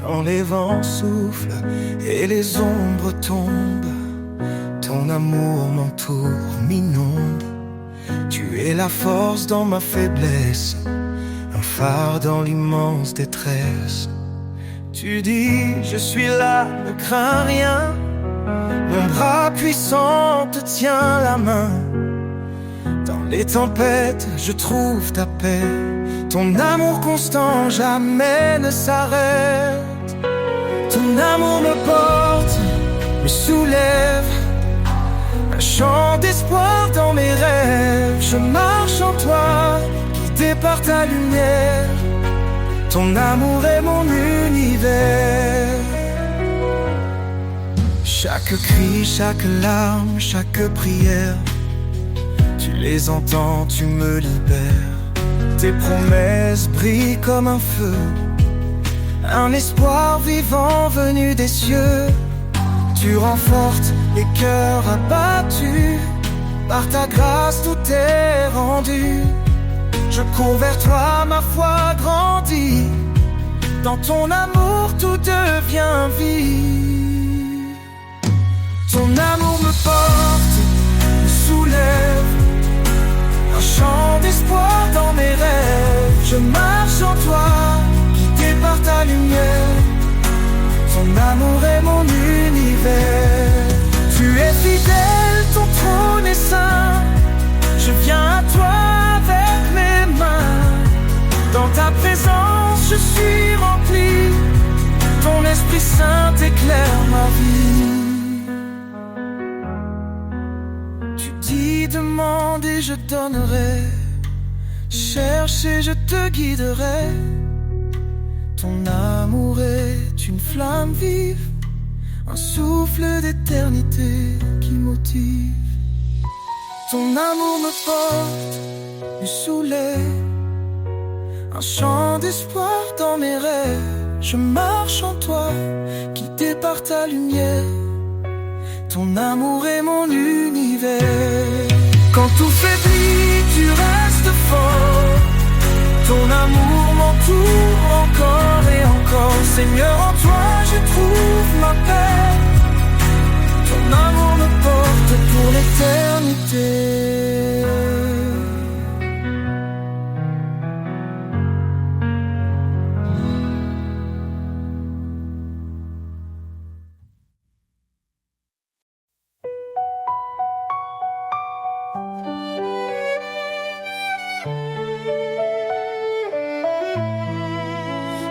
Quand les vents soufflent et les ombres tombent, ton amour m'entoure, m'inonde. Tu es la force dans ma faiblesse, un phare dans l'immense détresse. Tu dis, je suis là, ne crains rien. Mon bras puissant te tient la main. Dans les tempêtes, je trouve ta paix. Ton amour constant jamais ne s'arrête. Ton amour me porte, me soulève. Un chant d'espoir dans mes rêves. Je marche en toi, guidé par ta lumière. Ton amour est mon univers. Chaque cri, chaque larme, chaque prière, tu les entends, tu me libères. Tes promesses brillent comme un feu, un espoir vivant venu des cieux. Tu renforces les cœurs abattus, par ta grâce tout est rendu. Je cours vers toi, ma foi grandit. Dans ton amour tout devient vie. Ton amour me porte, me soulève. Un chant d'espoir dans mes rêves. Je marche en toi, guidé par ta lumière. Ton amour est mon univers. Tu es fidèle, ton trône est saint. Je viens à toi avec mes mains. Dans ta présence je suis rempli. Ton Esprit Saint éclaire ma vie. Tu dis demande et je donnerai. Cherche et je te guiderai. Ton amour est une flamme vive, un souffle d'éternité qui motive. Ton amour me porte, me soulève. Un chant d'espoir dans mes rêves. Je marche en toi, guidé par ta lumière. Ton amour est mon univers. Quand tout faiblit, tu restes fort. Ton amour m'entoure encore et encore. Seigneur, en toi je trouve ma paix. Ton amour me porte pour l'éternité.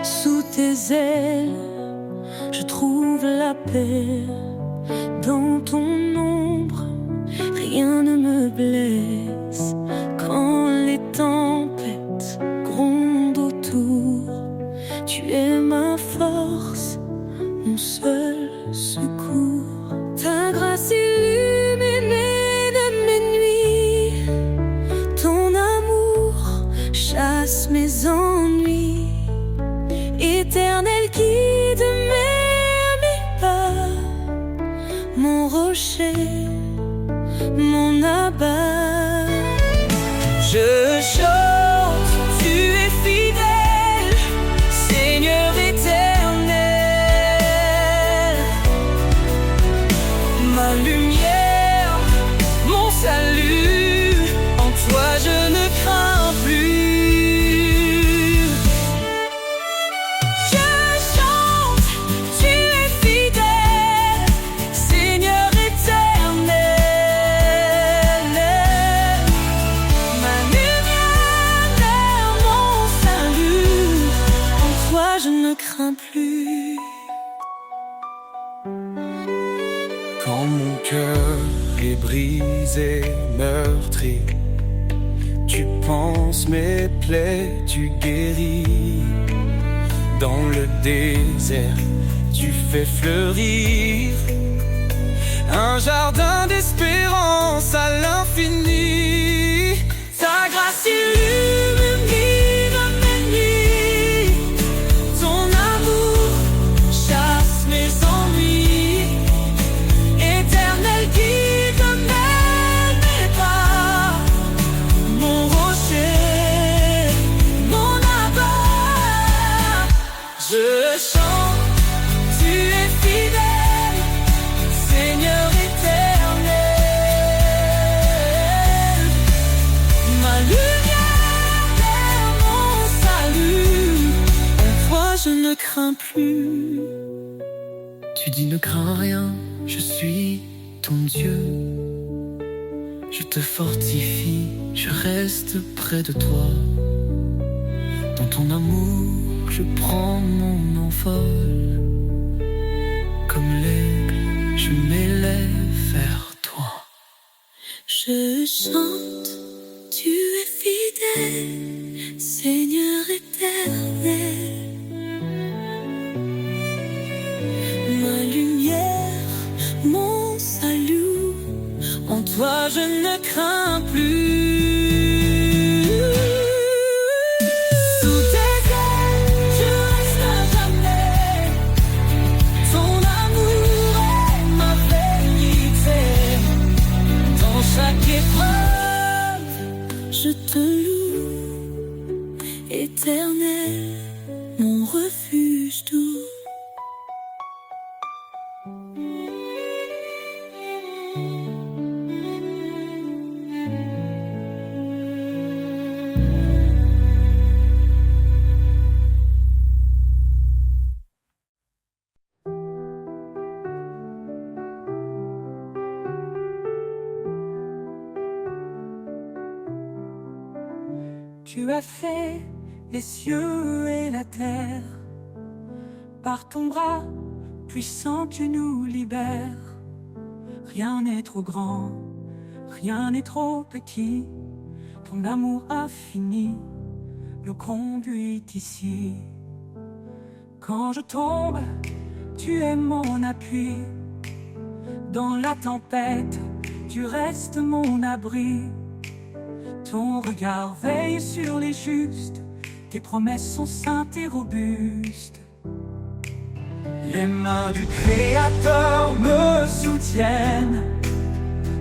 Sous tes ailes, je trouve la paix. Dans ton ombre, rien ne me blesse. Quand les tempêtes grondent autour, tu es ma force, mon seul secours. Ta grâce illuminée de mes nuits, ton amour chasse mes ennuis. Éternel guide mes pas, mon rocher, mon abat. Je chante, tu es fidèle, Seigneur éternel. Ma lumière, mon salut, en toi je ne crains plus. Quand mon cœur est brisé, meurtri, tu panses mes plaies, tu guéris. Dans le désert, tu fais fleurir un jardin d'espérance à l'infini. Ta grâce illumine mes nuits. Ton amour chasse mes ennuis. Éternel guide mes pas, mon rocher, mon abat. Je chante. crains plus. Tu dis ne crains rien, je suis ton Dieu. Je te fortifie, je reste près de toi. Dans ton amour, je prends mon envol. Comme l'aigle, je m'élève vers toi. Je chante, tu es fidèle, Seigneur éternel. Ma lumière, mon salut, en toi je ne crains plus. Sous tes ailes, je reste à jamais. Ton amour est ma vérité. Dans chaque épreuve, je te loue, éternel, mon refuge doux. Tu as fait les cieux et la terre. Par ton bras puissant tu nous libères. Rien n'est trop grand, rien n'est trop petit. Ton amour infini nous conduit ici. Quand je tombe, tu es mon appui. Dans la tempête, tu restes mon abri. Ton regard veille sur les justes, tes promesses sont saintes et robustes. Les mains du Créateur me soutiennent,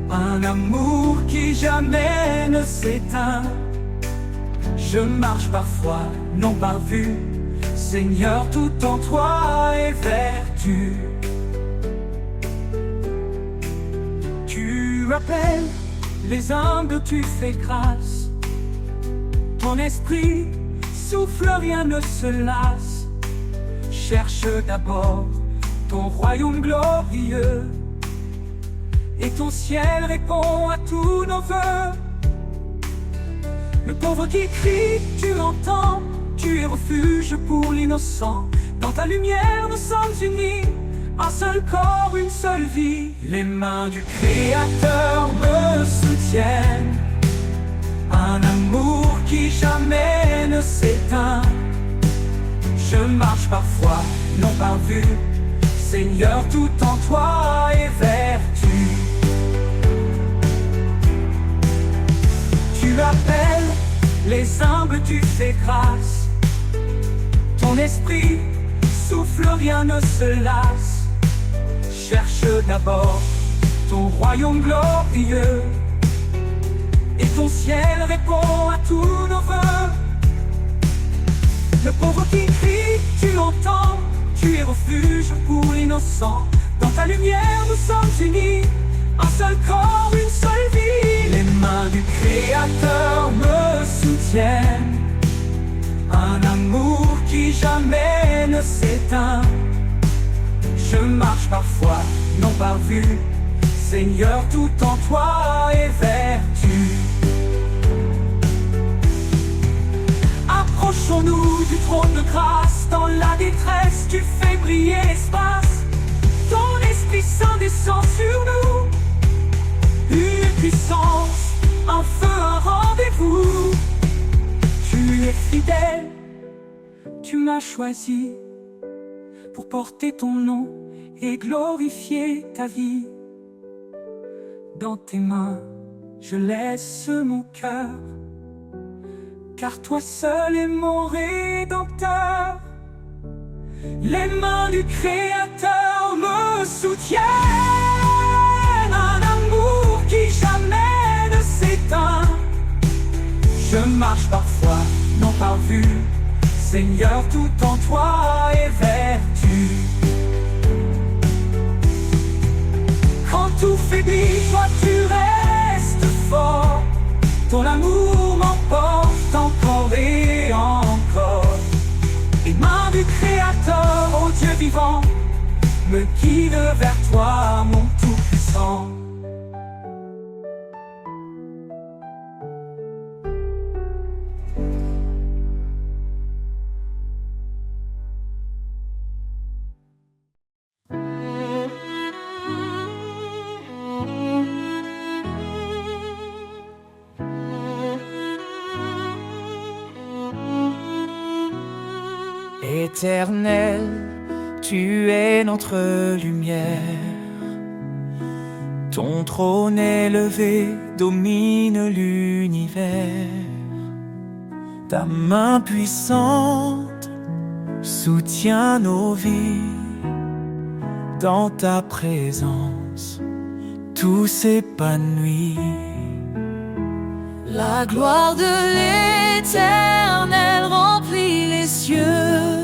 un amour qui jamais ne s'éteint. Je marche parfois, non par vue, Seigneur, tout en toi est vertu. Tu appelles les humbles, tu fais grâce. Ton esprit souffle, rien ne se lasse. Cherche d'abord ton royaume glorieux, et ton ciel répond à tous nos vœux. Le pauvre qui crie, tu l'entends. Tu es refuge pour l'innocent. Dans ta lumière nous sommes unis, un seul corps, une seule vie. Les mains du Créateur me soutiennent, un amour qui jamais ne s'éteint. Je marche parfois, non par vue, Seigneur, tout en toi est vertu. Tu appelles les humbles, tu fais grâce. Ton esprit souffle, rien ne se lasse. Cherche d'abord ton royaume glorieux, et ton ciel répond à tous nos vœux. Le pauvre qui crie, tu l'entends. Tu es refuge pour l'innocent. Dans ta lumière nous sommes unis, un seul corps, une seule vie. Les mains du Créateur me soutiennent, un amour qui jamais ne s'éteint. Je marche parfois, non par vue, Seigneur, tout en toi est vertu. Approchons-nous du trône de grâce. Dans la détresse, tu fais briller l'espace. Ton Esprit Saint descend sur nous, une puissance, un feu, un rendez-vous. Tu es fidèle, tu m'as choisi pour porter ton nom et glorifier ta vie. Dans tes mains, je laisse mon cœur, car toi seul es mon Rédempteur. Les mains du Créateur me soutiennent, un amour qui jamais ne s'éteint. Je marche parfois, non par vue, Seigneur, tout en toi est vertu. Quand tout faiblit, toi tu restes fort. Ton amour m'emporte encore et encore. Les mains du Créateur vivant me guide vers toi, mon Tout-Puissant. Éternel, tu es notre lumière. Ton trône élevé domine l'univers. Ta main puissante soutient nos vies. Dans ta présence, tout s'épanouit. La gloire de l'Éternel remplit les cieux.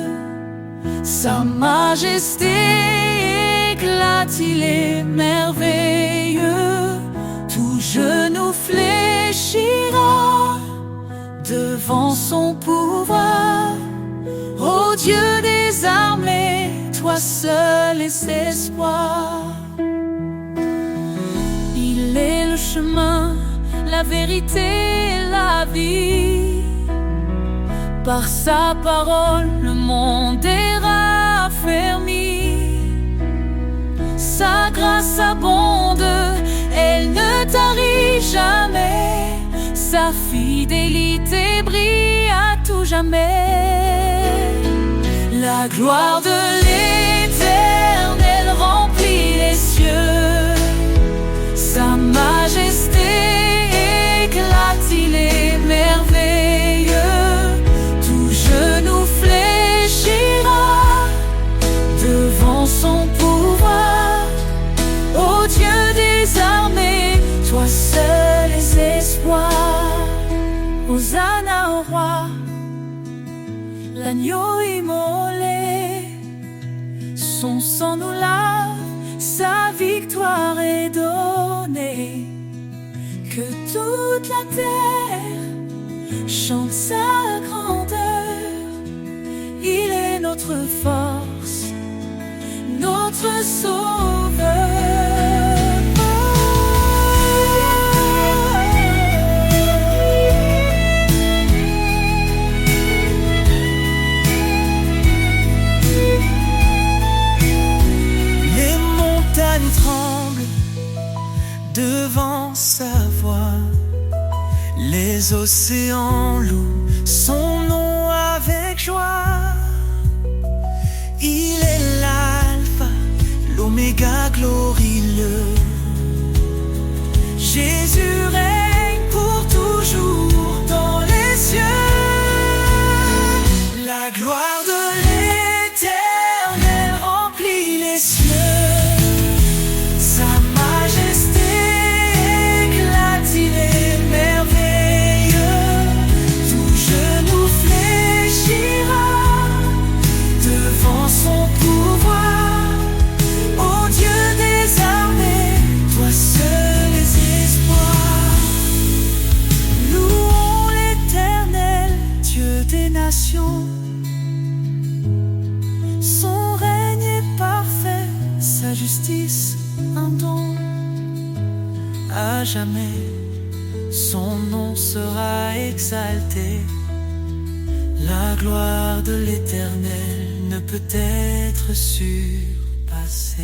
Sa majesté éclate, il est merveilleux. Tout genou fléchira devant son pouvoir. Ô Dieu des armées, toi seul est espoir. Il est le chemin, la vérité et la vie. Par sa parole, le monde est raffermi. Sa grâce abonde, elle ne tarit jamais. Sa fidélité brille à tout jamais. La gloire de l'Éternel remplit les cieux. Sa majesté éclate, il est merveilleux. Tout genou fléchira devant son pouvoir. Ô Dieu des armées, toi seul est espoir. Hosanna au roi, l'agneau immolé. Son sang nous lave, sa victoire est donnée. Que toute la terre chante sa grandeur. Il est notre force, notre sauveur. Les montagnes tremblent devant sa voix. Les océans louent son nom avec joie. Il est l'alpha, l'oméga glorieux. Jésus règne pour toujours dans les cieux. La gloire de l'Éternel remplit les cieux. Sa majesté éclate, il est merveilleux. Tout genou fléchira devant son pouvoir. Ô Dieu des armées, toi seul es espoir. Louons l'Éternel, Dieu des nations. Son règne est parfait, sa justice un don. À jamais, son nom sera exalté. La gloire de l'Éternel ne peut être surpassée.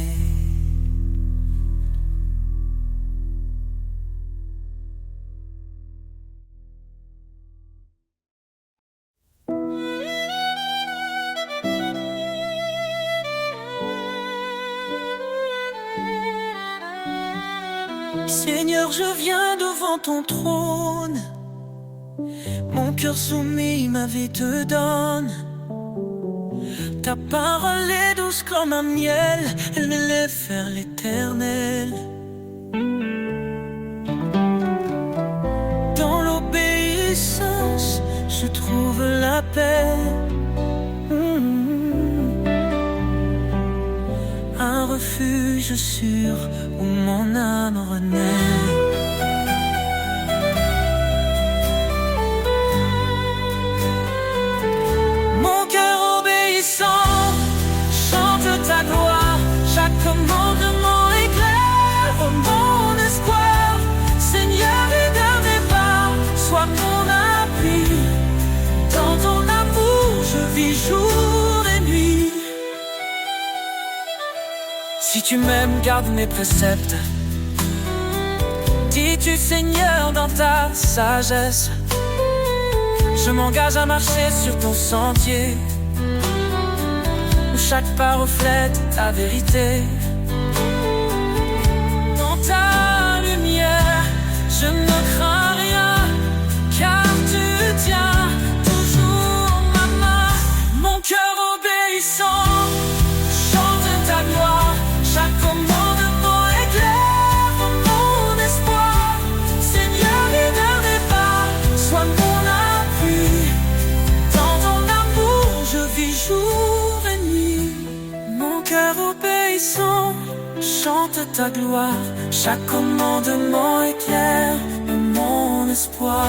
Seigneur, je viens devant ton trône. Mon cœur soumis, ma vie te donne. Ta parole est douce comme un miel, elle m'élève vers l'éternel. Dans l'obéissance, je trouve la paix. Un refuge sûr où mon âme renaît. Mon cœur obéissant chante Si tu m'aimes, garde mes préceptes. Dis-tu Seigneur dans ta sagesse. Je m'engage à marcher sur ton sentier, où chaque pas reflète ta vérité. Dans ta lumière, je ne crains rien, car tu tiens toujours ma main. Mon cœur obéissant chante ta gloire. Chaque commandement est clair pour mon espoir. Seigneur, guide mes pas, sois mon appui. Dans ton amour, je vis jour et nuit. Mon cœur obéissant chante ta gloire. Chaque commandement est clair pour mon espoir.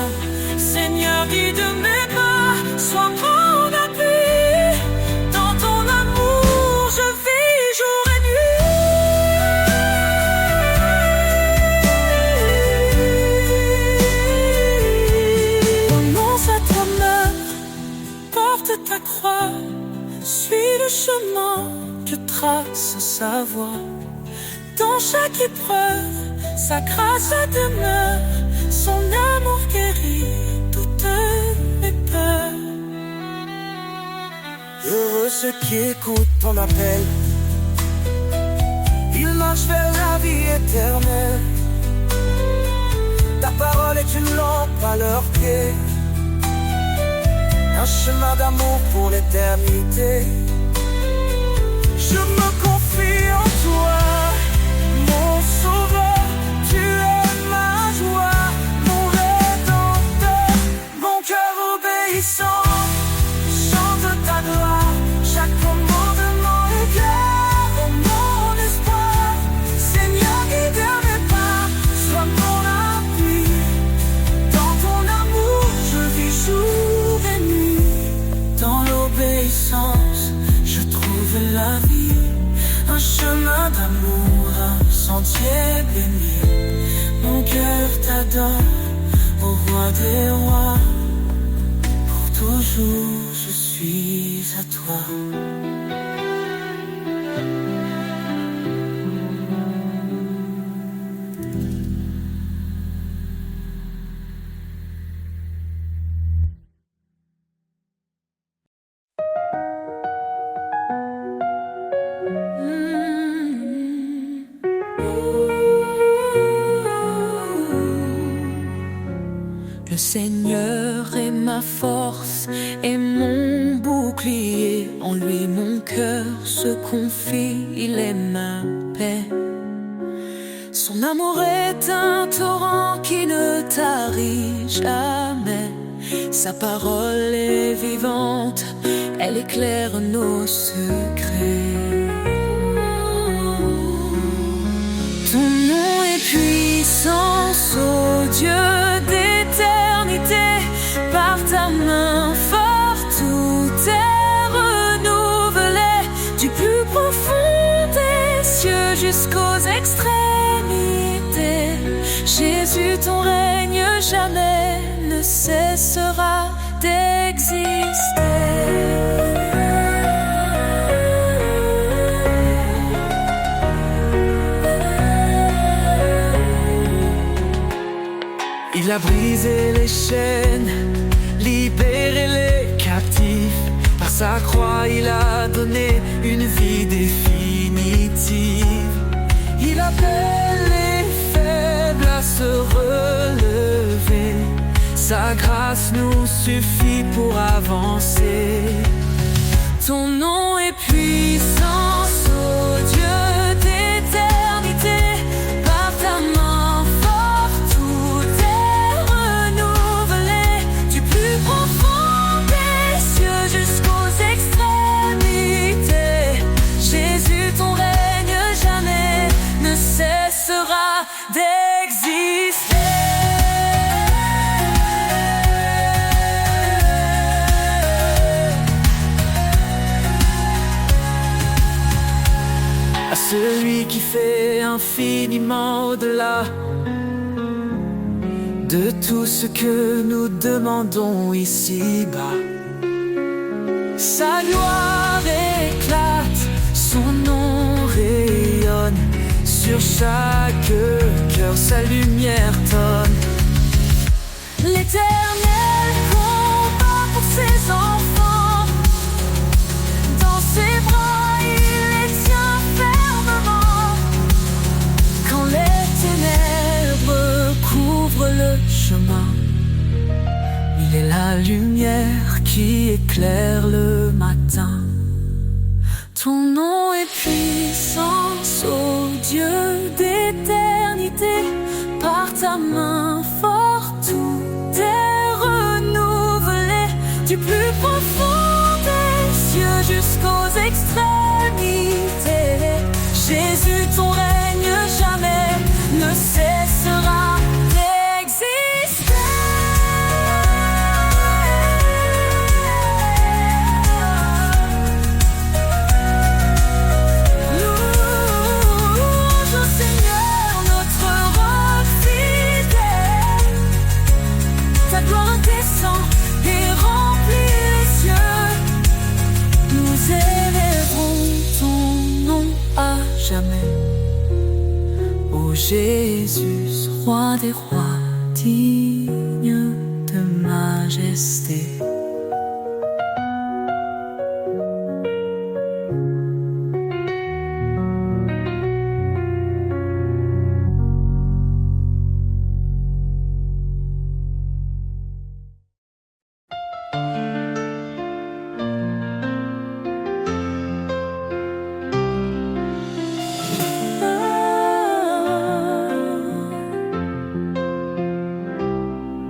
Seigneur, guide mes pas, sois mon appui. Dans ton amour, je vis jour et nuit. Renonce à toi-même, porte ta croix, suis le chemin que trace sa voie. Dans chaque épreuve, sa grâce demeure, son amour guérit toutes mes peurs. Heureux ceux qui écoutent ton appel, ils marchent vers la vie éternelle. Ta parole est une lampe à leurs pieds, un chemin d'amour pour l'éternité. Je me confie en toi, mon sauveur, tu es ma joie, mon rédempteur. Mon cœur obéissant chante ta gloire. Chaque commandement est clair pour mon espoir. Seigneur, guide mes pas, sois mon appui. Dans ton amour, je vis jour et nuit. Dans l'obéissance, je trouve la vie, un chemin d'amour, un sentier béni. Mon cœur t'adore, ô roi des rois. Pour toujours, je suis à toi. Le Seigneur est ma force et mon bouclier. En lui mon cœur se confie, il est ma paix. Son amour est un torrent qui ne tarit jamais. Sa parole est vivante, elle éclaire nos secrets. Ton nom est puissance, ô Dieu d'éternité. Par ta main forte, tout est renouvelé. Du plus profond des cieux jusqu'aux extrémités. Jésus, ton règne jamais ne cessera d'exister. Il a brisé les chaînes, libéré les captifs. Par sa croix, il a donné une vie définitive. Il appelle les faibles à se relever. Sa grâce nous suffit pour avancer. Ton nom est puissance, ô Dieu d'éternité. Par ta main forte, tout est renouvelé. Du plus profond des cieux jusqu'aux extrémités. Jésus, ton règne jamais ne cessera d'exister. À celui qui fait infiniment au-delà de tout ce que nous demandons ici-bas. Sa gloire éclate, son nom rayonne. sur chaque cœur sa lumière tonne. L'Éternel combat pour ses enfants. Dans ses bras, il les tient fermement. Quand les ténèbres couvrent le chemin, il est la lumière qui éclaire le matin. Ton nom est puissance, ô Dieu d'éternité. Par ta main forte, tout est renouvelé. Du plus profond des cieux jusqu'aux extrémités. Jésus, ton règne jamais ne cessera d'exister. Louange au Seigneur, notre roc fidèle. Ta gloire descend et remplit les cieux. Nous élèverons ton nom à jamais. Ô Jésus, roi des rois, digne de majesté.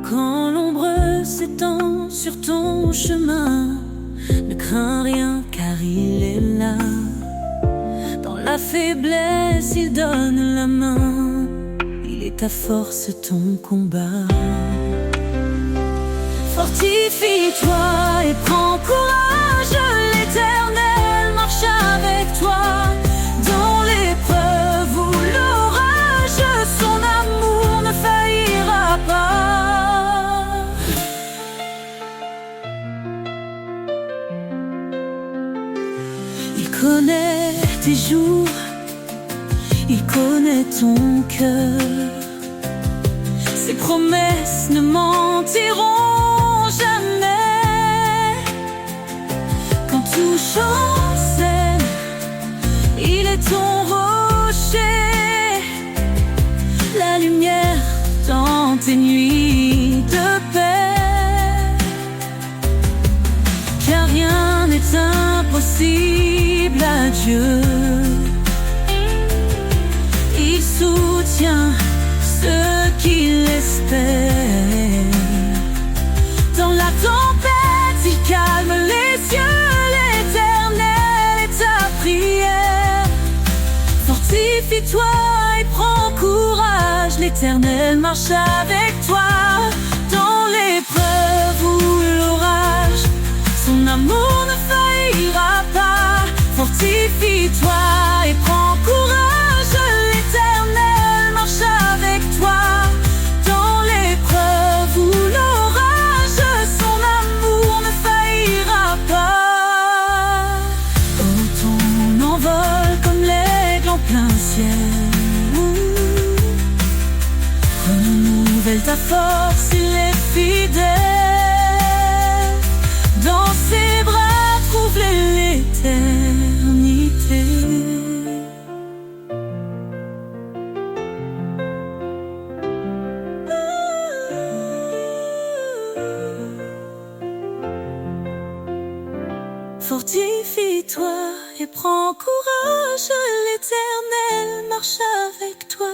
Quand l'ombre s'étend sur ton chemin, ne crains rien car il est là. Dans la faiblesse, il donne la main. Il est ta force, ton combat. Fortifie-toi et prends courage. L'Éternel marche avec toi. Dans l'épreuve ou l'orage, son amour ne faillira pas. Il connaît tes jours, il connaît ton cœur. Ses promesses ne mentiront jamais. Quand tout chancelle, il est ton rocher. La lumière dans tes nuits de paix. Car rien n'est impossible à Dieu. Il soutient ceux qui l'espèrent. Dans la tempête, il calme les cieux. L'Éternel est ta prière. Fortifie-toi et prends courage. L'Éternel marche avec toi. Dans l'épreuve ou l'orage, son amour ne faillira pas. Fortifie-toi et prends courage. L'Éternel marche avec toi. Dans l'épreuve ou l'orage, son amour ne faillira pas. Oh, ton envol comme l'aigle en plein ciel. Renouvelle ta force, il est fidèle. Dans ses bras, trouve l'éternité. Fortifie-toi et prends courage. L'Éternel marche avec toi.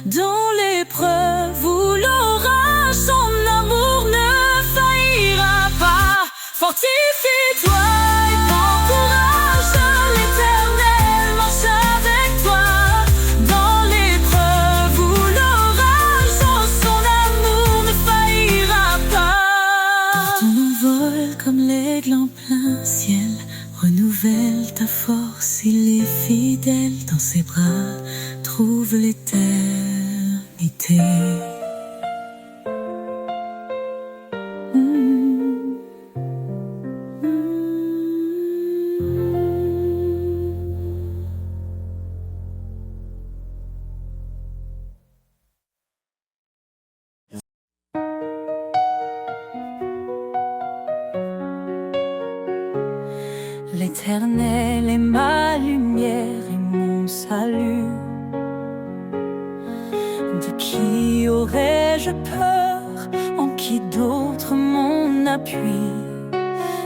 Dans l'épreuve ou l'orage, son amour ne faillira pas. Fortifie-toi et prends courage. L'Éternel marche avec toi. Dans l'épreuve ou l'orage, son amour ne faillira pas. Ton envol comme l'aigle en plein ciel. Renouvelle ta force, il est fidèle. Dans ses bras, trouve l'éternité. L'Éternel est ma lumière et mon salut. De qui aurais-je peur? En qui d'autre mon appui?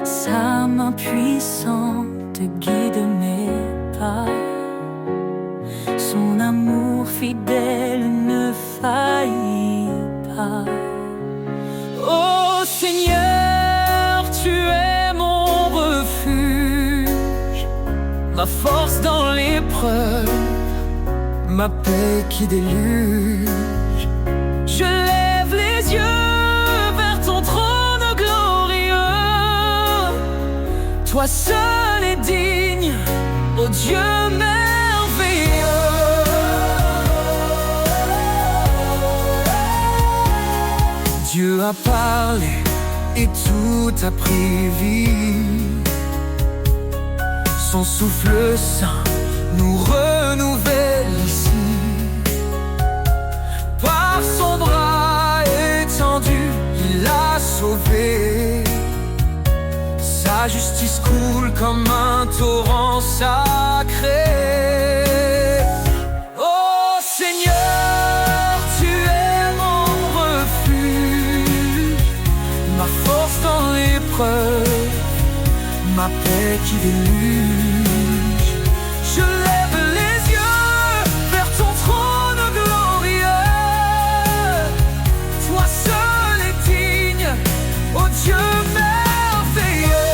Sa main puissante guide mes pas. Son amour fidèle ne faillit pas. Ô Seigneur, tu es mon refuge, ma force dans l'épreuve, ma paix qui déluge. je lève les yeux vers ton trône glorieux. Toi seul es digne, ô Dieu merveilleux. Dieu a parlé et tout a pris vie. Son souffle saint nous renouvelle ici. Par son bras étendu, il a sauvé. Sa justice coule comme un torrent sacré. Ô Seigneur, tu es mon refuge, ma force dans l'épreuve, ma paix qui déluge. Je lève les yeux vers ton trône glorieux. Toi seul es digne, ô Dieu merveilleux.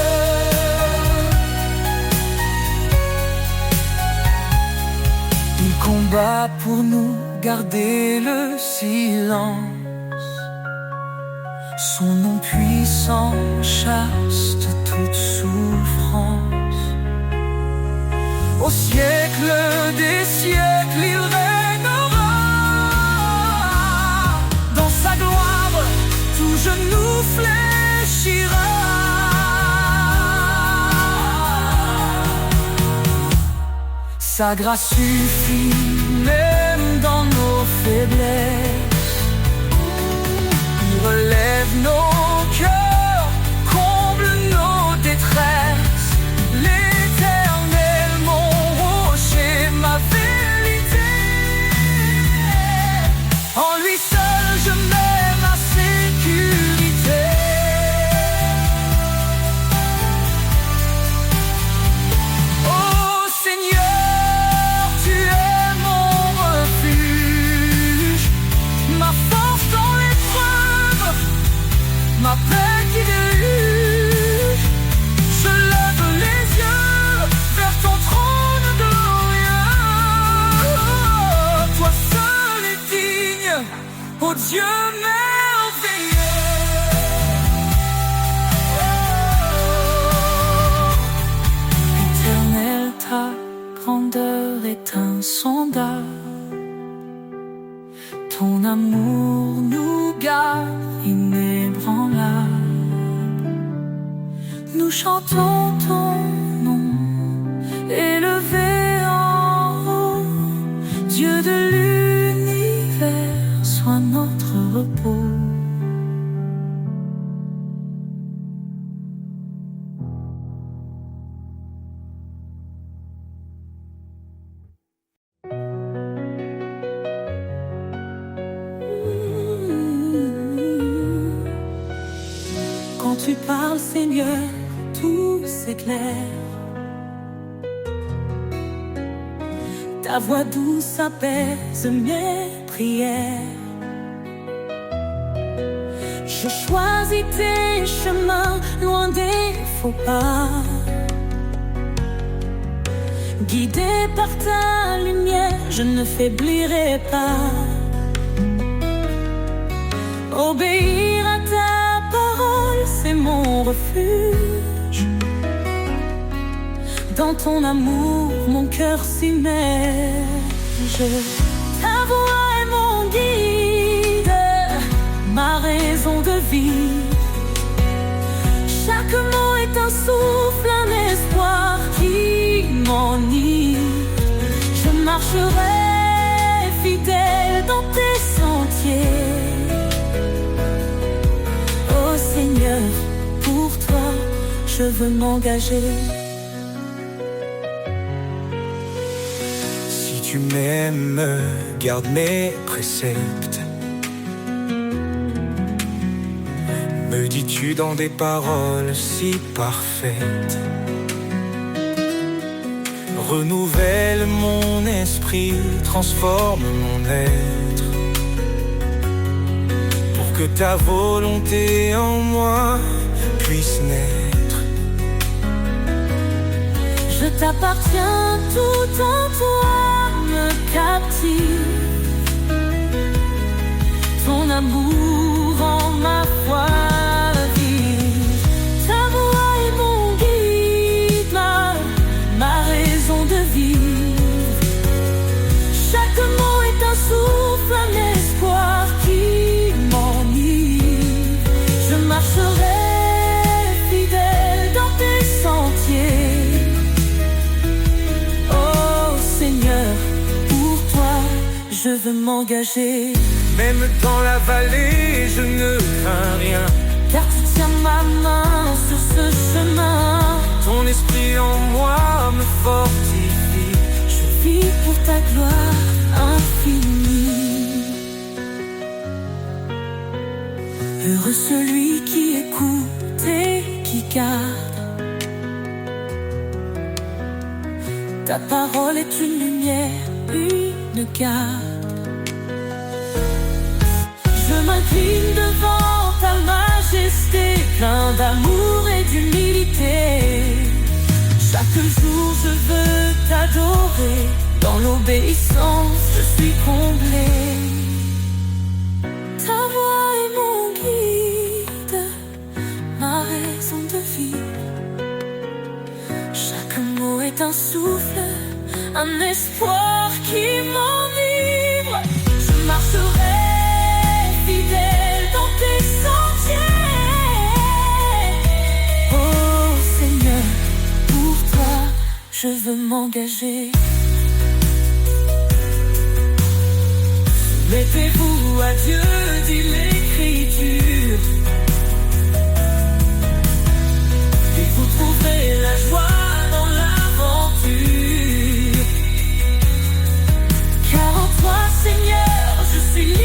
Il combat pour nous, garder le silence. Son nom puissant chasse de toute souffrance. Au siècle des siècles, il régnera. Dans sa gloire, tout genou fléchira. Sa grâce suffit même dans nos faiblesses. Il relève nos cœurs, comble nos détresses. L'Éternel, mon rocher, ma vérité. En lui seul je mets ma sécurité. Ô Seigneur, tu es mon refuge, ma force dans l'épreuve, ma paix qui déluge. Je lève les yeux vers ton trône glorieux. Toi seul es digne, ô Dieu merveilleux. Éternel, ta grandeur est insondable. Ton amour nous garde inébranlable. Nous chantons ton nom, élevé en haut. Dieu de l'univers, sois notre repos. Quand tu parles, Seigneur, tout s'éclaire. Ta voix douce apaise mes prières. Je choisis tes chemins, loin des faux pas. Guidé par ta lumière, je ne faiblirai pas. Obéir à ta parole, c'est mon refuge. Dans ton amour, mon cœur s'immerge. Ta voix est mon guide, ma raison de vie. Chaque mot est un souffle, un espoir qui m'enivre. Je marcherai fidèle dans tes sentiers. Oh Seigneur, pour toi, je veux m'engager. tu m'aimes, garde mes préceptes. Me dis-tu dans des paroles si parfaites. Renouvelle mon esprit, transforme mon être, pour que ta volonté en moi puisse naître. Je t'appartiens, tout en toi me captive. Ton amour en ma foi vive. Ta voix est mon guide, ma raison de vivre. Chaque mot est un souffle, un espoir qui m'enivre. Je marcherai fidèle dans tes sentiers. Oh Seigneur, pour toi, je veux m'engager. Même dans la vallée, je ne crains rien, car tu tiens ma main sur ce chemin. ton esprit en moi me fortifie. Je vis pour ta gloire infinie. Heureux celui qui écoute et qui garde. Ta parole est une lumière, une garde. Je m'incline devant ta majesté, plein d'amour et d'humilité. Chaque jour je veux t'adorer, dans l'obéissance je suis comblé. Ta voix est mon guide, ma raison de vivre. Chaque mot est un souffle, un espoir qui m'enivre. Je marcherai fidèle dans tes sentiers. Oh Seigneur, pour toi, je veux m'engager. Mettez-vous à Dieu, dit l'Écriture, et vous trouverez la joie dans l'aventure. Car en toi, Seigneur, je suis libre.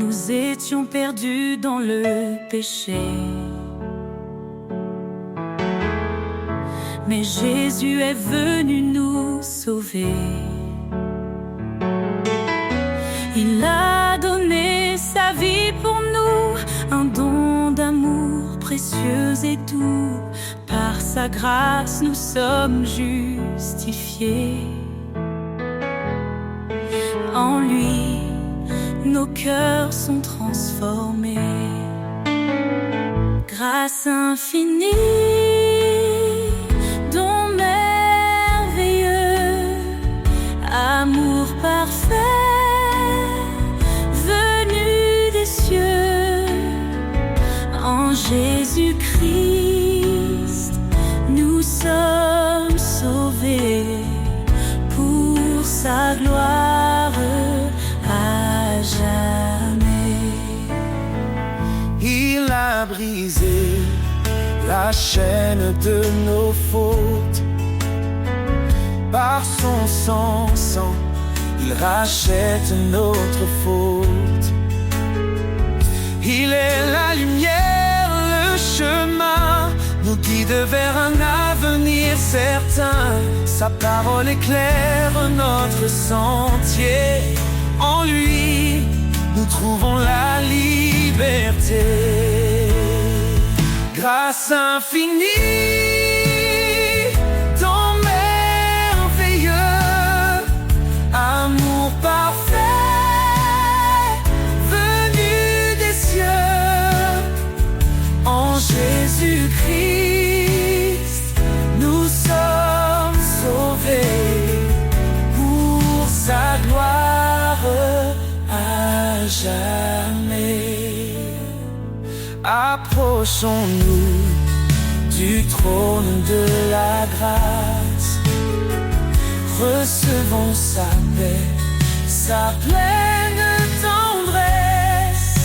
Nous étions perdus dans le péché, mais Jésus est venu nous sauver. Il a donné sa vie pour nous, un don d'amour précieux et doux. Par sa grâce nous sommes justifiés. En lui, nos cœurs sont transformés. Grâce infinie, don merveilleux, amour parfait, venu des cieux. En Jésus-Christ, nous sommes sauvés pour sa gloire à jamais. Il a brisé la chaîne de nos fautes. Par son sang, il rachète notre faute. Il est la lumière, le chemin, nous guide vers un avenir certain. Sa parole éclaire notre sentier. En lui, nous trouvons la liberté. Grâce infinie, don merveilleux, amour parfait, venu des cieux. En Jésus-Christ, nous sommes sauvés pour sa gloire à jamais. Approchons-nous du trône de la grâce. Recevons sa paix, sa pleine tendresse.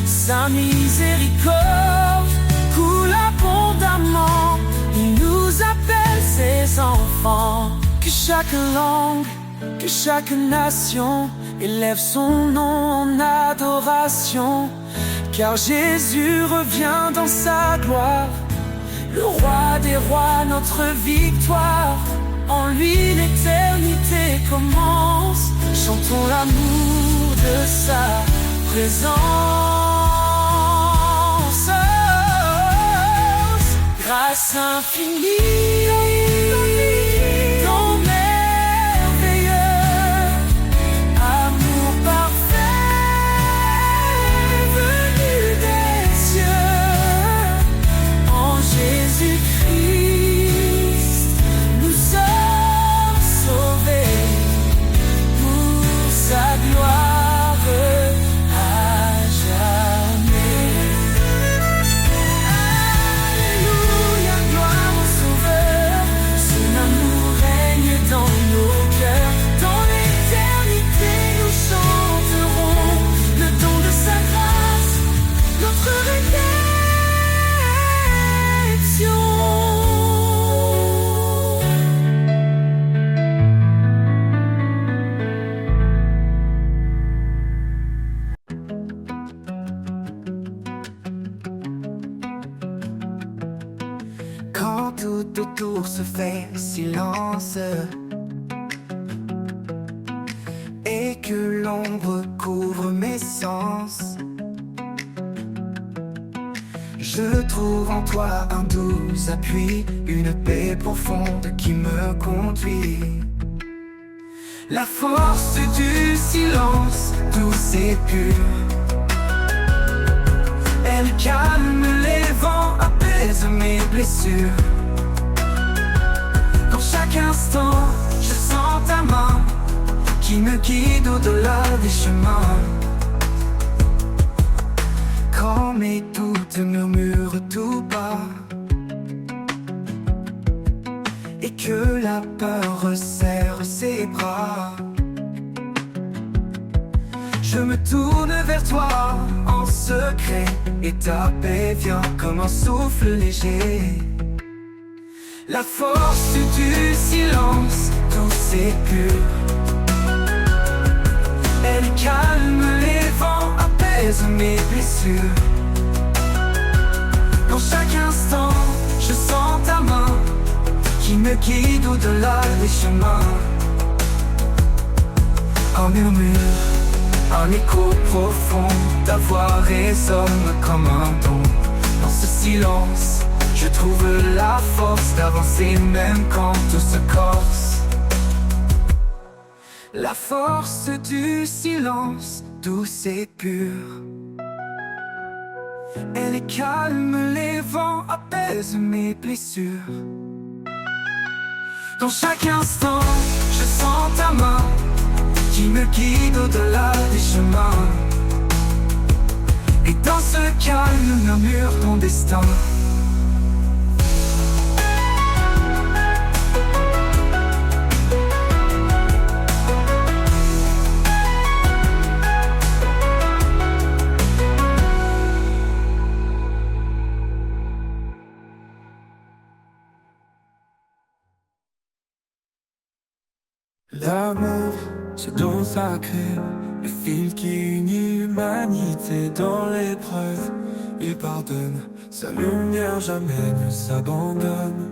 Sa miséricorde coule abondamment. Il nous appelle ses enfants. Que chaque langue, que chaque nation élève son nom en adoration. Car Jésus revient dans sa gloire, le roi des rois, notre victoire. En lui l'éternité commence. Chantons l'amour de sa présence. Grâce infinie, ton merveilleux amour parfait venu des cieux. En Jésus-Christ, nous sommes sauvés pour sa gloire à jamais. Alléluia, gloire au Sauveur. Son amour règne dans nos cœurs. Dans l'éternité, nous chanterons le don de sa grâce, notre rédemption. Quand tout autour se fait silence et que l'ombre couvre mes sens, je trouve en toi un doux appui, une paix profonde qui me conduit. La force du silence, douce et pure, elle calme les vents, apaise mes blessures. Dans chaque instant, je sens ta main qui me guide au-delà des chemins. Quand mes doutes murmurent tout bas et que la peur resserre ses bras, je me tourne vers toi en secret et ta paix vient comme un souffle léger. La force du silence, douce et pure, elle calme les vents, apaise mes blessures. Dans chaque instant, je sens ta main qui me guide au-delà des chemins. Un murmure, un écho profond, ta voix résonne comme un don. Dans ce silence, je trouve la force d'avancer même quand tout se corse. La force du silence, douce et pure, elle calme les vents, apaise mes blessures. Dans chaque instant, je sens ta main qui me guide au-delà des chemins. Et dans ce calme murmure ton destin. L'amour, ce don sacré, le fil qui unit l'humanité dans l'épreuve. Il pardonne, sa lumière jamais ne s'abandonne.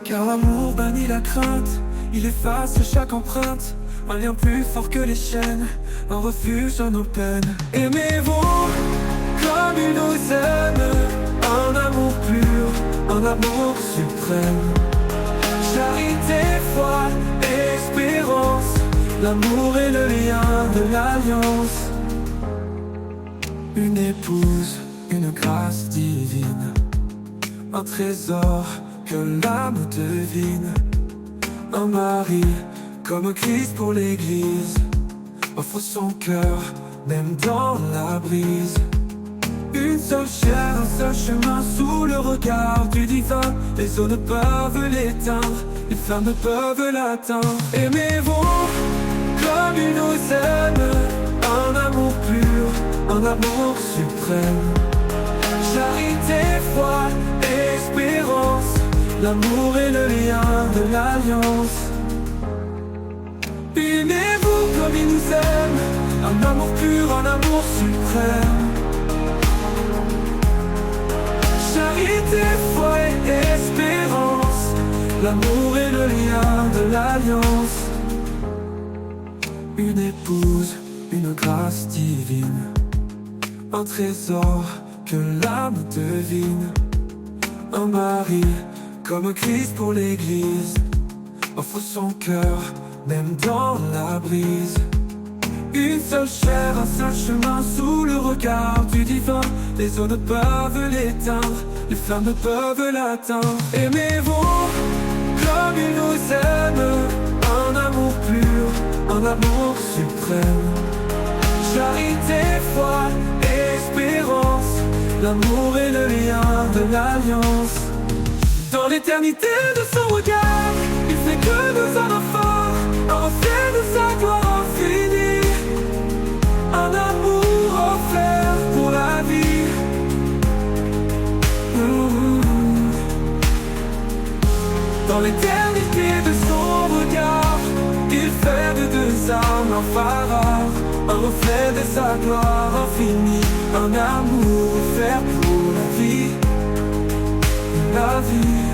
Car l'amour bannit la crainte, il efface chaque empreinte. Un lien plus fort que les chaînes, un refuge à nos peines. Aimez-vous comme il nous aime, un amour pur, un amour suprême. Charité, foi, espérance, l'amour est le lien de l'alliance. Une épouse, une grâce divine, un trésor que l'âme devine. Un mari, comme Christ pour l'église, offre son cœur, même dans la brise. Une seule chair, un seul chemin sous le regard du divin. Les eaux ne peuvent l'éteindre, les flammes ne peuvent l'atteindre. Aimez-vous comme il nous aime, un amour pur, un amour suprême. Charité, foi, espérance, l'amour est le lien de l'alliance. Aimez-vous comme il nous aime, un amour pur, un amour suprême. Charité, foi et espérance, l'amour est le lien de l'alliance. Une épouse, une grâce divine, un trésor que l'âme devine. Un mari comme Christ pour l'église, offre son cœur, même dans la brise. Une seule chair, un seul chemin sous le regard du divin. Les eaux ne peuvent l'éteindre, les flammes ne peuvent l'atteindre. Aimez-vous comme il nous aime, un amour pur, un amour suprême. Charité, foi, espérance, l'amour est le lien de l'alliance. Dans l'éternité de son regard, il fait que nous en enfants, un reflet de sa gloire infinie. Un amour offert pour la vie. Dans l'éternité de son regard, il fait de deux âmes un phare, un reflet de sa gloire infinie. Un amour offert pour la vie. La vie,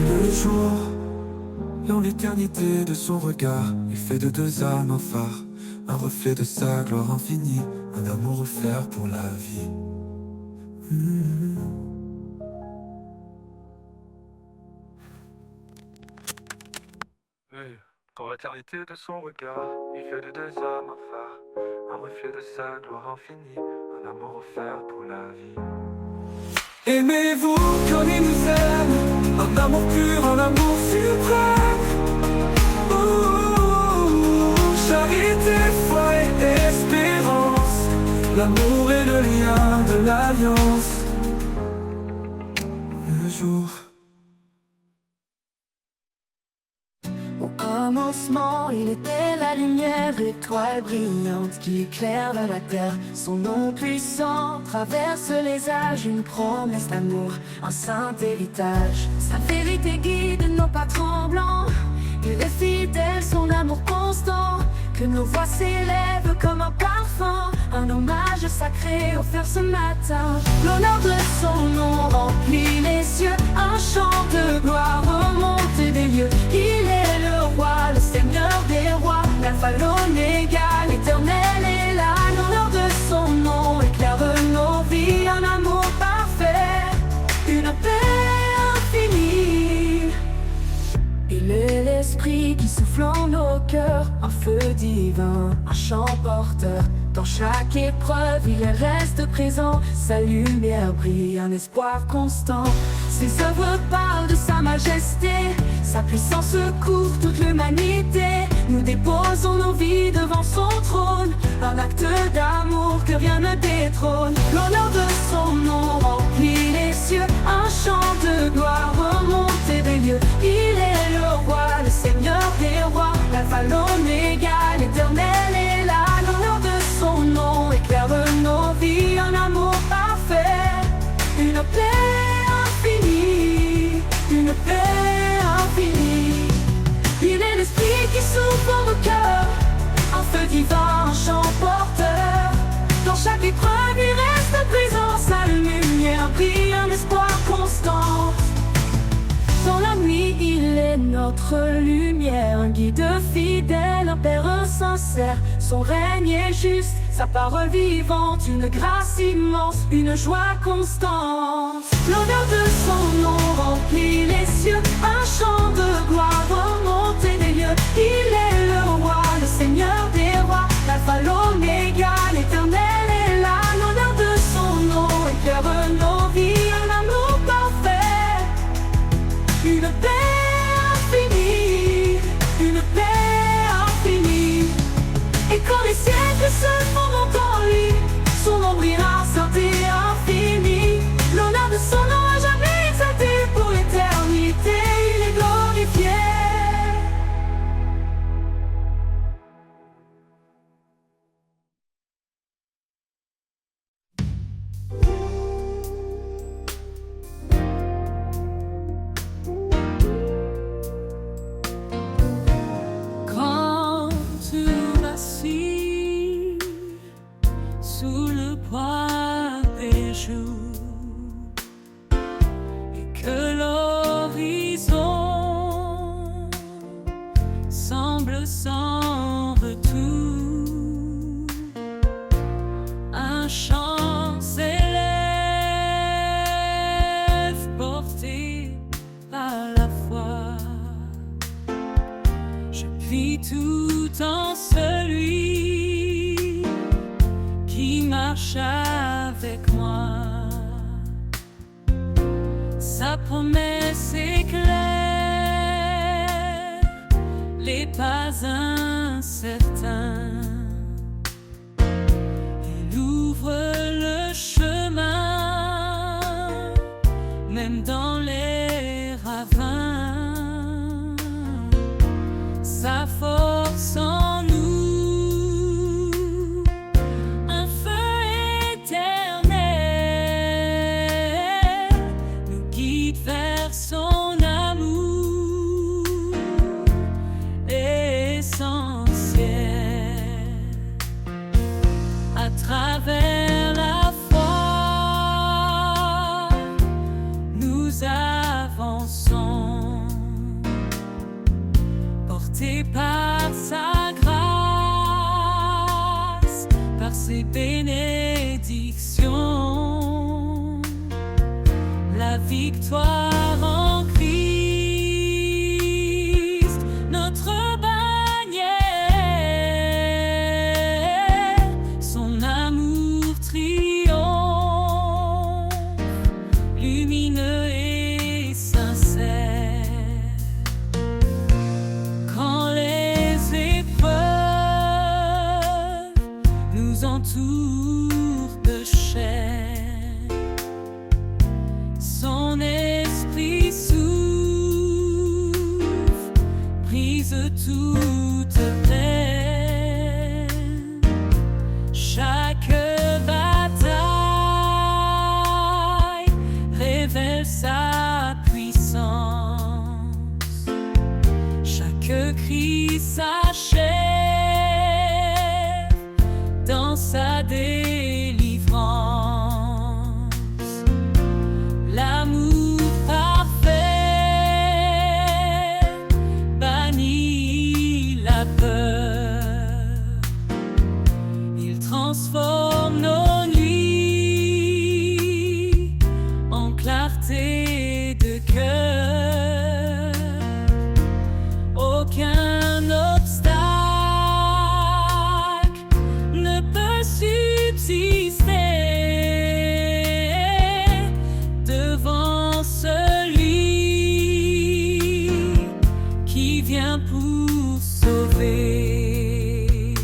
le jour. Dans l'éternité de son regard, il fait de deux âmes un phare, un reflet de sa gloire infinie, un amour offert pour la vie. Dans l'éternité de son regard, il fait de deux âmes un phare, un reflet de sa gloire infinie, un amour offert pour la vie. Aimez-vous comme il nous aime, un amour pur, un amour suprême. Charité, foi et espérance, l'amour est le lien de l'alliance. Le jour. Au commencement, il était la lumière, étoile brillante qui éclaire la terre. Son nom puissant traverse les âges, une promesse d'amour, un saint héritage. Sa vérité guide nos pas tremblants, il est fidèle, son amour constant. Que nos voix s'élèvent comme un parfum, un hommage sacré offert ce matin. L'honneur de son nom remplit les cieux, un chant de gloire remonté des lieux. Il est le roi, le seigneur des rois, l'alpha, l'oméga, l'éternel est là. L'honneur de son nom éclaire nos vies, un amour parfait, une paix infinie. Il est l'esprit qui souffle en nos cœurs, un feu divin, un chant porteur. Dans chaque épreuve, il reste présent, sa lumière brille, un espoir constant. Ses œuvres parlent de sa majesté, sa puissance couvre toute l'humanité. Nous déposons nos vies devant son trône, un acte d'amour que rien ne détrône. L'honneur de son nom remplit les cieux, un chant de gloire remonté des lieux. Il est le roi, le seigneur des rois, l'alpha, l'oméga, l'éternel est là. L'honneur de son nom éclaire nos vies, un amour parfait, une paix infinie, une paix infinie. Il est l'esprit qui souffle en nos cœurs, un feu divin, un chant porteur. Dans chaque épreuve, il reste présent, sa lumière brille, un espoir constant. Dans la nuit, il est notre lumière, un guide fidèle, un père sincère. Son règne est juste, sa parole vivante, une grâce immense, une joie constante. L'honneur de son nom remplit les cieux, un chant de gloire remonté des lieux. Il est le roi, le seigneur des rois, l'alpha, l'oméga, l'éternel est là. L'honneur de son nom éclaire nos vies, un amour parfait, une paix infinie, une paix sans retour. Un chant s'élève porté par la foi. Je vis tout en celui qui marche avec moi. Sa promesse est claire, les pas incertains. Il ouvre le chemin, même dans les ravins. Sa force en nous, un feu éternel, nous guide vers son amour essentiel. À travers la foi, nous avançons, portés par sa grâce, par ses bénédictions. La victoire en Christ, notre bannière, son amour triomphe, lumineux et sincère. Quand les épreuves nous entourent de chair, son esprit souffle, brise toute peine. Chaque bataille révèle sa puissance. Chaque cri s'achève dans sa délivrance. L'amour parfait bannit la peur. Il transforme nos nuits en clarté de cœur. Aucun obstacle ne peut subsister devant celui qui vient pour sauver.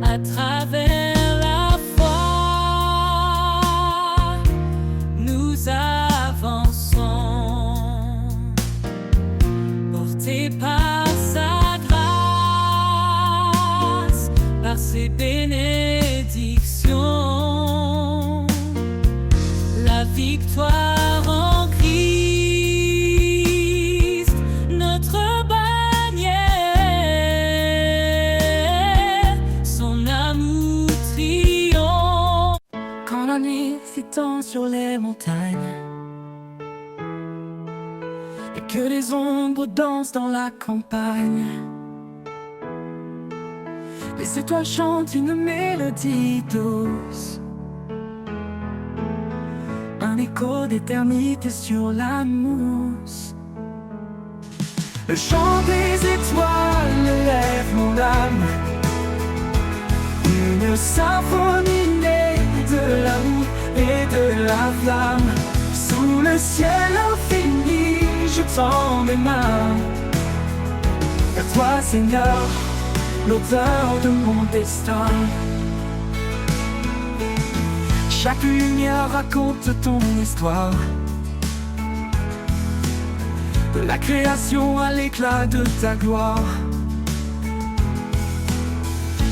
À travers la foi, nous avançons, portés par sa grâce, par ses bénédictions. La victoire en Christ, notre bannière, son amour triomphe. Quand la nuit s'étend sur les montagnes et que les ombres dansent dans la campagne, les étoiles chantent une mélodie douce, un écho d'éternité sur la mousse. Le chant des étoiles lève mon âme, une symphonie née de l'amour et de la flamme. Sous le ciel infini, je tends mes mains vers toi, Seigneur, l'auteur de mon destin. Chaque lumière raconte ton histoire, de la création à l'éclat de ta gloire.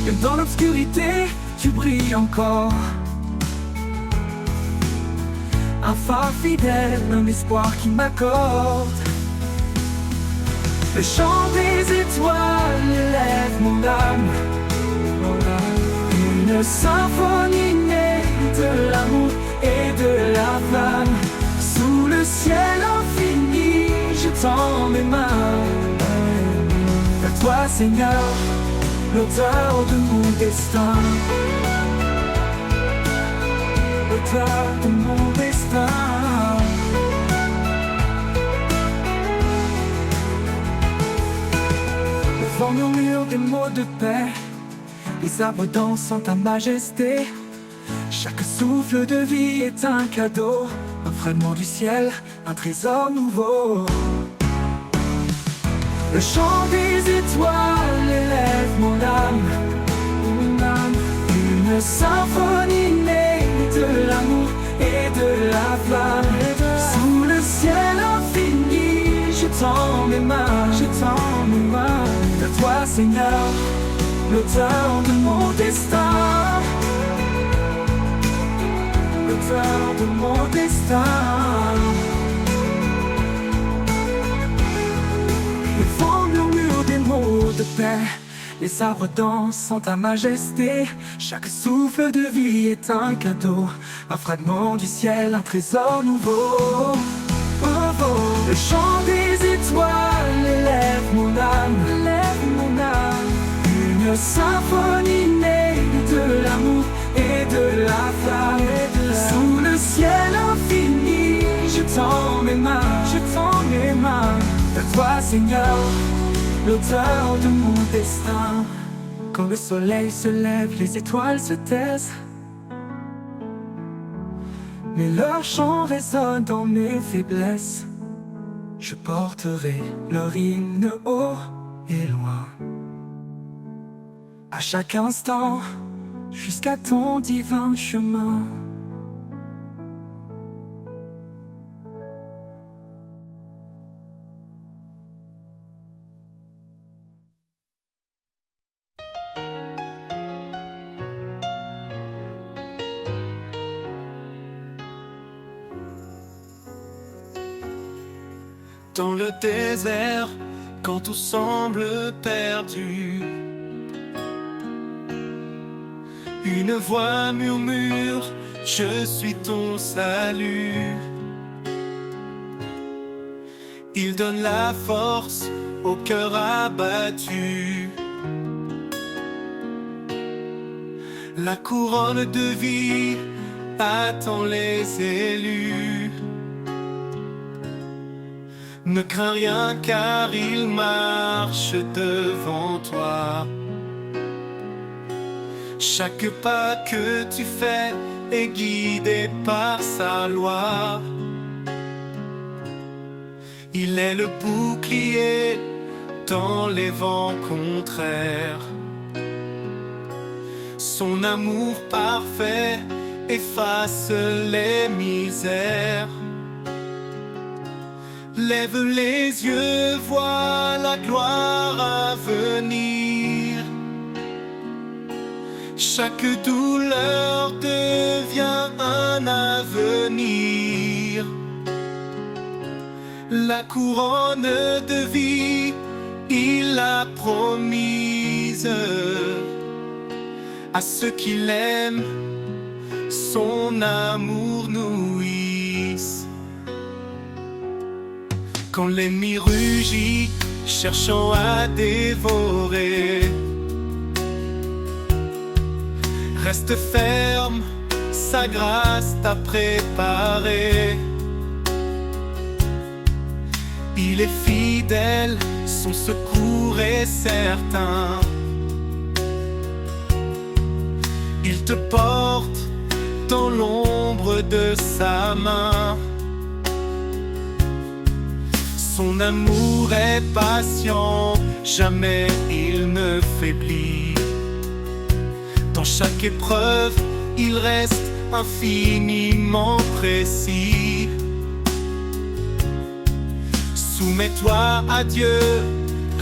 Et dans l'obscurité, tu brilles encore, un phare fidèle, un espoir qui m'accorde. Le chant des étoiles lève mon âme, une symphonie née de l'amour et de la flamme. Sous le ciel infini, je tends mes mains vers toi. toi Seigneur, l'auteur de mon destin. L'auteur de mon destin. Le vent murmure des mots de paix, les arbres dansent en ta majesté. Chaque souffle de vie est un cadeau, un fragment du ciel, un trésor nouveau. Le chant des étoiles élève mon âme, une symphonie née de l'amour et de la flamme. Sous le ciel infini, je tends mes mains, vers toi Seigneur, l'auteur de mon destin. L'auteur de mon destin. Le vent murmure des mots de paix, les arbres dansent en ta majesté. Chaque souffle de vie est un cadeau, un fragment du ciel, un trésor nouveau. Le chant des étoiles élève mon âme, une symphonie née de l'amour et de la flamme. Sous le ciel infini, je tends mes mains, vers toi Seigneur, l'auteur de mon destin. Quand le soleil se lève, les étoiles se taisent, mais leur chant résonne dans mes faiblesses. Je porterai leur hymne haut et loin, à chaque instant, jusqu'à ton divin chemin. Dans le désert, quand tout semble perdu, une voix murmure, je suis ton salut. Il donne la force au cœur abattu. La couronne de vie attend les élus. Ne crains rien car il marche devant toi. Chaque pas que tu fais est guidé par sa loi. Il est le bouclier dans les vents contraires. Son amour parfait efface les misères. Lève les yeux, vois la gloire à venir. Chaque douleur devient un avenir. La couronne de vie, il l'a promise à ceux qui l'aiment, son amour nourrisse. Quand l'ennemi rugit, cherchant à dévorer, reste ferme, sa grâce t'a préparé. Il est fidèle, son secours est certain. Il te porte dans l'ombre de sa main. Son amour est patient, jamais il ne faiblit. Dans chaque épreuve, il reste infiniment précis. Soumets-toi à Dieu,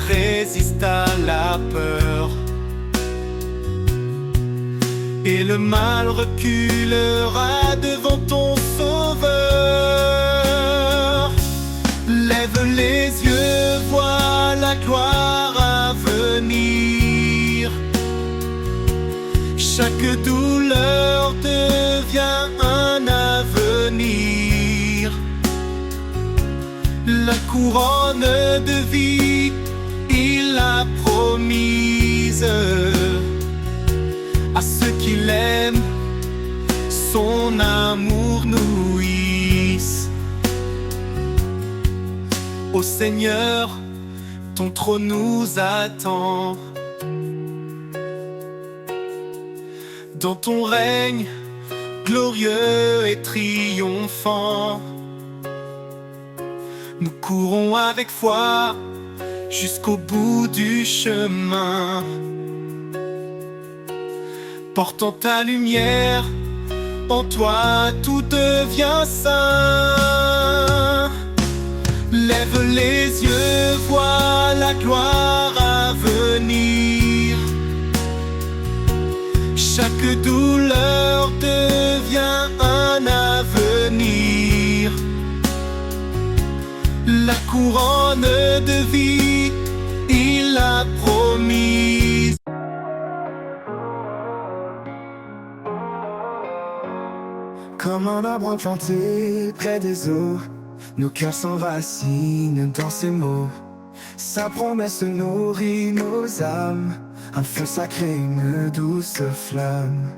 résiste à la peur, et le mal reculera devant ton Sauveur. Lève les yeux, vois la gloire à venir. Chaque douleur devient un avenir. La couronne de vie, il l'a promis promise à ceux qui l'aiment. Son amour nous hisse. Ô Seigneur, ton trône nous attend. Dans ton règne glorieux et triomphant, nous courons avec foi jusqu'au bout du chemin, portant ta lumière. En toi tout devient saint. Lève les yeux, vois la gloire à venir. Chaque douleur devient un avenir. La couronne de vie, il l'a promise. Comme un arbre planté près des eaux, nos cœurs s'enracinent dans ses mots. Sa promesse nourrit nos âmes, un feu sacré, une douce flamme.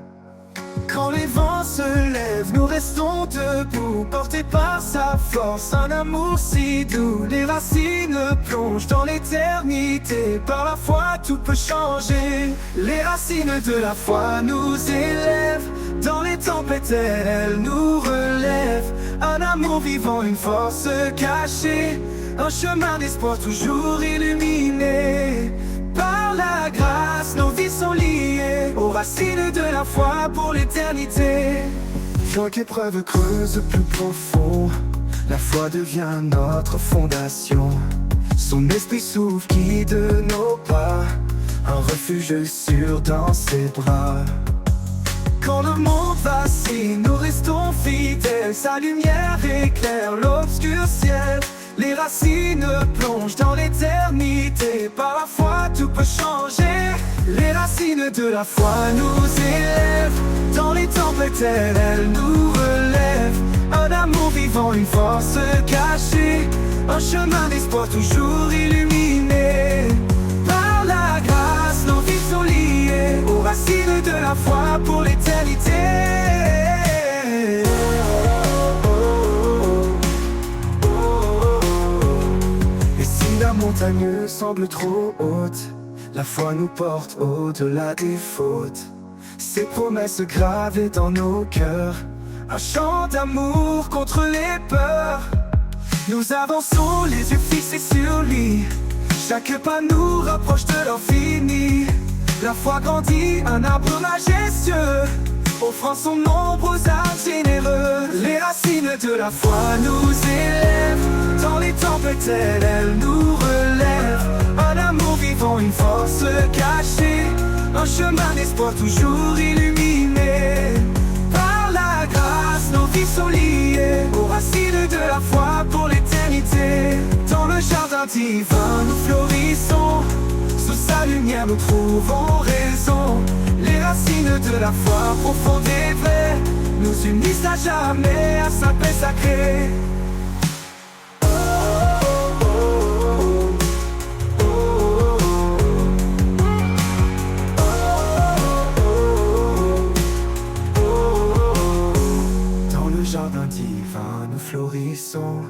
Quand les vents se lèvent, nous restons debout, portés par sa force, un amour si doux. Les racines plongent dans l'éternité, par la foi tout peut changer. Les racines de la foi nous élèvent, dans les tempêtes elles nous relèvent. Un amour vivant, une force cachée, un chemin d'espoir toujours illuminé. Par la grâce, nos vies sont liées aux racines de la foi pour l'éternité. Chaque épreuve creuse plus profond, la foi devient notre fondation. Son esprit souffle, guide nos pas, un refuge sûr dans ses bras. Quand le monde vacille, nous restons fidèles, sa lumière éclaire l'obscur ciel. Les racines plongent dans l'éternité, par la foi tout peut changer. Les racines de la foi nous élèvent, dans les tempêtes elles nous relèvent. Un amour vivant, une force cachée, un chemin d'espoir toujours illuminé. Par la grâce, nos vies sont liées aux racines de la foi pour l'éternité. La montagne semble trop haute, la foi nous porte au-delà des fautes. Ses promesses gravées dans nos cœurs, un chant d'amour contre les peurs. Nous avançons les yeux fixés sur lui, chaque pas nous rapproche de l'infini. La foi grandit, un arbre majestueux, offrant son ombre aux âmes généreux. Les racines de la foi nous élèvent, dans les tempêtes elles nous relèvent. Un amour vivant, une force cachée, un chemin d'espoir toujours illuminé. Par la grâce, nos vies sont liées aux racines de la foi pour l'éternité. Dans le jardin divin nous florissons, sous sa lumière nous trouvons raison. Les racines de la foi profonde et vraie nous unissent à jamais à sa paix sacrée. Dans le jardin divin nous florissons,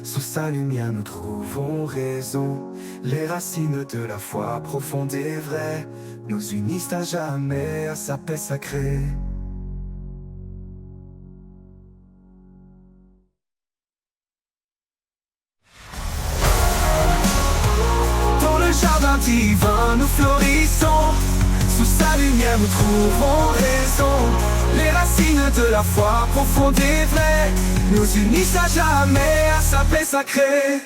sous sa lumière nous trouvons raison. Les racines de la foi profonde et vraie nous unissent à jamais à sa paix sacrée. Dans le jardin divin nous florissons, sous sa lumière nous trouvons raison. Les racines de la foi profonde et vraie nous unissent à jamais à sa paix sacrée.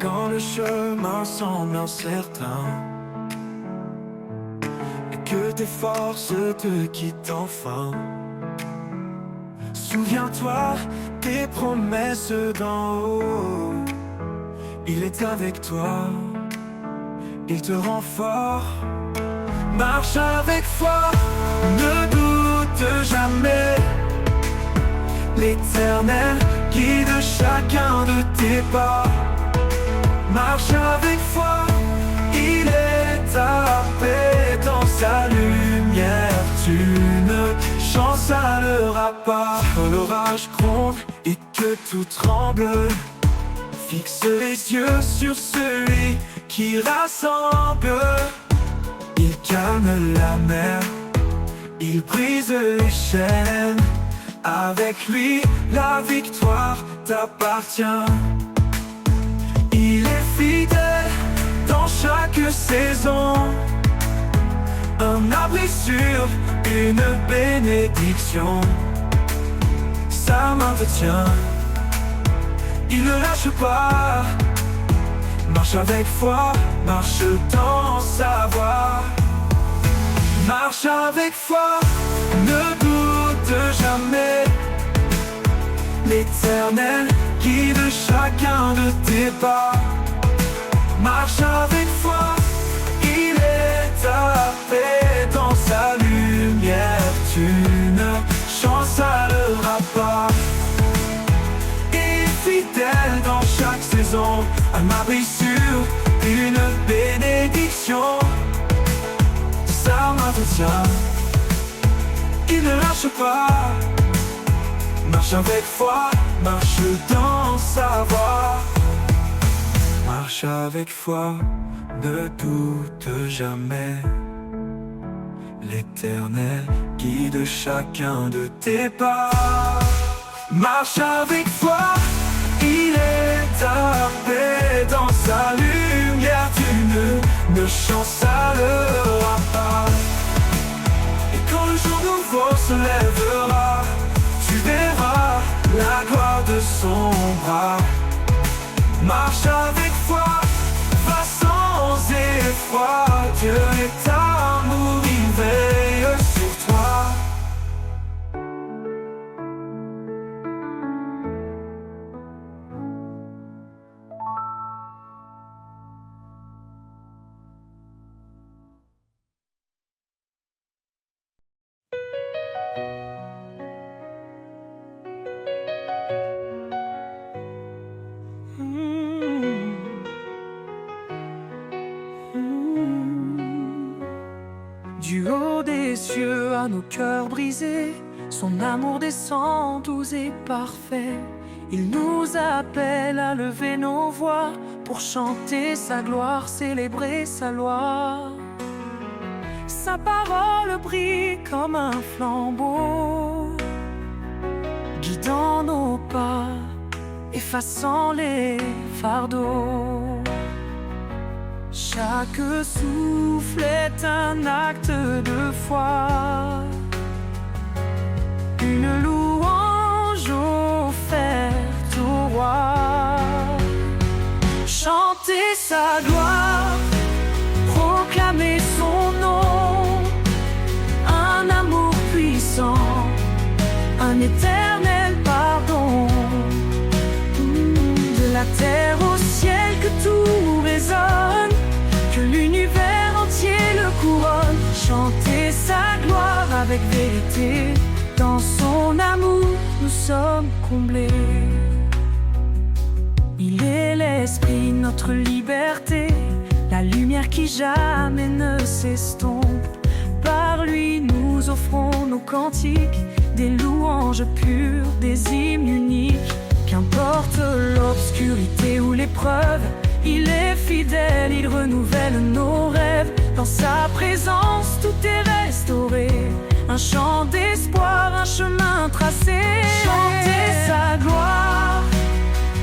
Quand le chemin semble incertain et que tes forces te quittent enfin, souviens-toi des promesses d'en haut. Il est avec toi, il te rend fort. Marche avec foi, ne doute doute jamais. L'Éternel guide chacun de tes pas. Marche avec foi, il est ta paix. Dans sa lumière, tu ne chancelleras pas. Quand l'orage gronde et que tout tremble, fixe les yeux sur celui qui rassemble. Il calme la mer, il brise les chaînes. Avec lui, la victoire t'appartient. Il est fidèle dans chaque saison, un abri sûr, une bénédiction. Sa main te tient, il ne lâche pas. Marche avec foi, marche dans sa voie. Marche avec foi, ne doute jamais. L'Éternel guide chacun de tes pas. Marche avec foi, il est ta paix. Dans sa lumière, tu ne chancelleras pas. Il est fidèle dans chaque saison, un abri sûr, une bénédiction. Sa main te tient, il ne lâche pas. Marche avec foi, marche dans sa voie. Marche avec foi, ne doute jamais. L'Éternel guide chacun de tes pas. Marche avec foi, il est ta paix. Dans sa lumière, tu ne chancelleras pas. Et quand le jour nouveau se lèvera, tu verras la gloire de son bras. Marche avec foi, va sans effroi. Dieu est amour, il veille sur toi. Du haut des cieux à nos cœurs brisés, son amour descend doux et parfait. Il nous appelle à lever nos voix pour chanter sa gloire, célébrer sa loi. Sa parole brille comme un flambeau, guidant nos pas, effaçant les fardeaux. Chaque souffle est un acte de foi, une louange offerte au roi. Chanter sa gloire, proclamer son nom, un amour puissant, un éternel pardon. De la terre au ciel que tout résonne, que l'univers entier le couronne. Chanter sa gloire avec vérité, dans son amour nous sommes comblés. Il est l'esprit, notre liberté, la lumière qui jamais ne s'estompe. Par lui nous offrons nos cantiques, des louanges pures, des hymnes uniques. Qu'importe l'obscurité ou l'épreuve, il est fidèle, il renouvelle nos rêves. Dans sa présence, tout est restauré. Un chant d'espoir, un chemin tracé. Chanter sa gloire,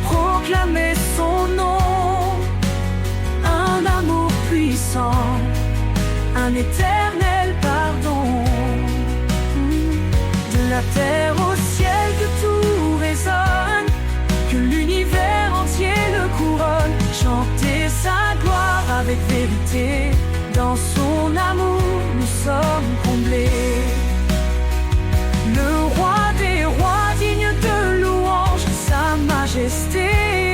proclamer son nom, un amour puissant, un éternel pardon. De la terre au ciel que tout résonne, que l'univers entier le couronne. Chanter sa gloire avec vérité, dans son amour nous sommes comblés. Le roi des rois digne de louange, sa majesté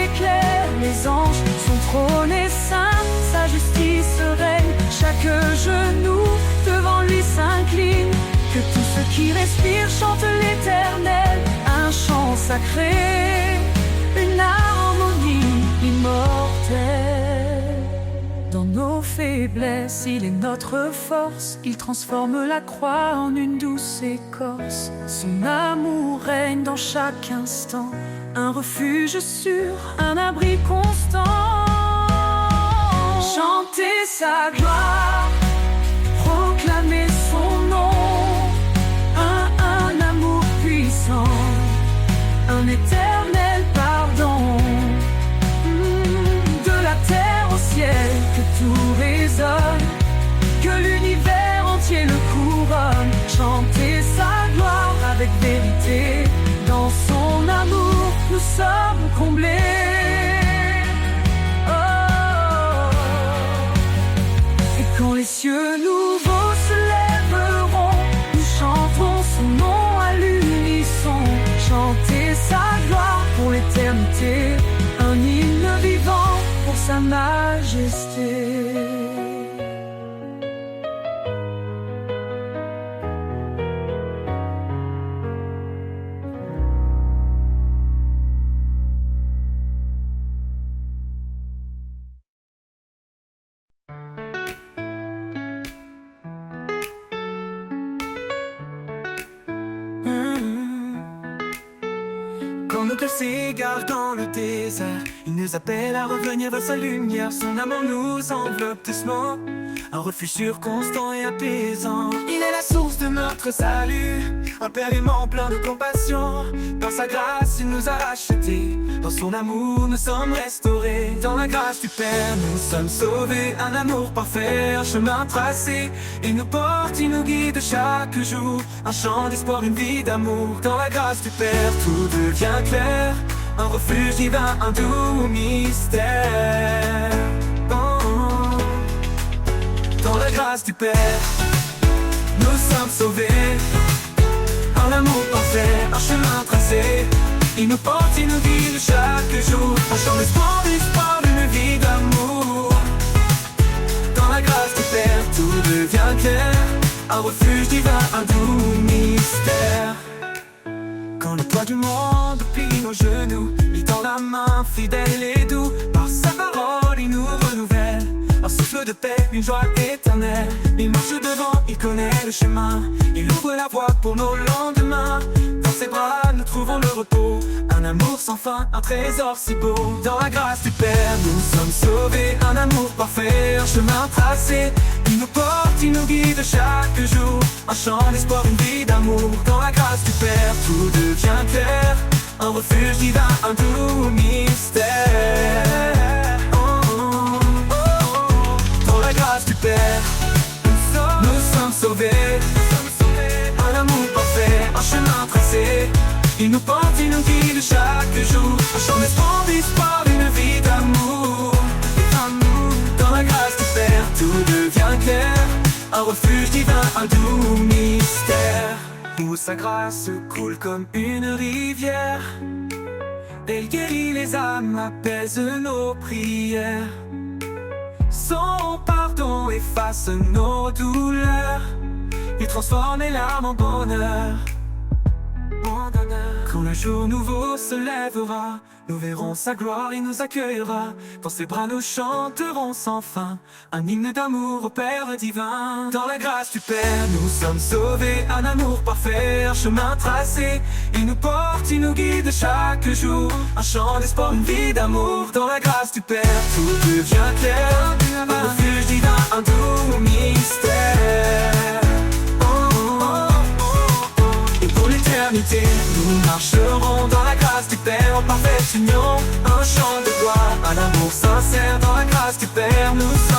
éclaire les anges. Son trône est saint, sa justice règne, chaque genou sacré, une harmonie immortelle. Dans nos faiblesses, il est notre force. Il transforme la croix en une douce écorce. Son amour règne dans chaque instant, un refuge sûr, un abri constant. Chanter sa gloire, proclamer son nom, un amour puissant, un éternel pardon. De la terre au ciel, que tout résonne, que l'univers entier le couronne. Chanter sa gloire avec vérité, dans son amour nous sommes comblés. Oh. Et quand les cieux nouveaux se lèveront, nous chanterons son nom à l'unisson. Chanter sa gloire pour l'éternité, un hymne vivant pour sa majesté. Quand nos cœurs s'égarent dans le désert, il nous appelle à revenir vers sa lumière. Son amour nous enveloppe doucement, un refuge sûr, constant et apaisant. Il est la source de notre salut, un Père aimant plein de compassion. Dans sa grâce il nous a rachetés, dans son amour nous sommes restaurés. Dans la grâce du Père nous sommes sauvés, un amour parfait, un chemin tracé. Il nous porte, il nous guide chaque jour, un chant d'espoir, une vie d'amour. Dans la grâce du Père tout devient clair, un refuge divin, un doux mystère. Oh. Dans la grâce du Père nous sommes sauvés, un amour parfait, un chemin tracé. Il nous porte, il nous guide chaque jour, un chant d'espoir, une vie d'amour. Dans la grâce du Père tout devient clair, un refuge divin, un doux mystère. Quand le poids du monde plie nos genoux, il tend la main fidèle et doux. Par sa parole il nous renouvelle, un souffle de paix, une joie éternelle. Il marche devant, il connaît le chemin, il ouvre la voie pour nos lendemains. Dans ses bras nous trouvons le repos, un amour sans fin, un trésor si beau. Dans la grâce du Père nous sommes sauvés, un amour parfait, un chemin tracé. Il nous porte, il nous guide chaque jour, un chant d'espoir, une vie d'amour. Dans la grâce du Père tout devient clair, un refuge divin, un doux mystère. Dans la grâce du Père nous sommes sauvés, un amour parfait, un chemin tracé. Il nous porte, il nous guide chaque jour, un chant d'espoir, une vie d'amour. Dans la grâce du Père tout devient clair, un refuge divin, un doux mystère. Où sa grâce coule comme une rivière, elle guérit les âmes, apaise nos prières. Son pardon efface nos douleurs, il transforme les larmes en bonheur. Quand le jour nouveau se lèvera, nous verrons sa gloire, il nous accueillera. Dans ses bras nous chanterons sans fin, un hymne d'amour au Père divin. Dans la grâce du Père nous sommes sauvés, un amour parfait, un chemin tracé. Il nous porte, il nous guide chaque jour, un chant d'espoir, une vie d'amour. Dans la grâce du Père tout devient clair, un refuge divin, un doux mystère. Nous marcherons dans la grâce du Père en parfaite union, un chant de gloire, un amour sincère. Dans la grâce du Père nous sommes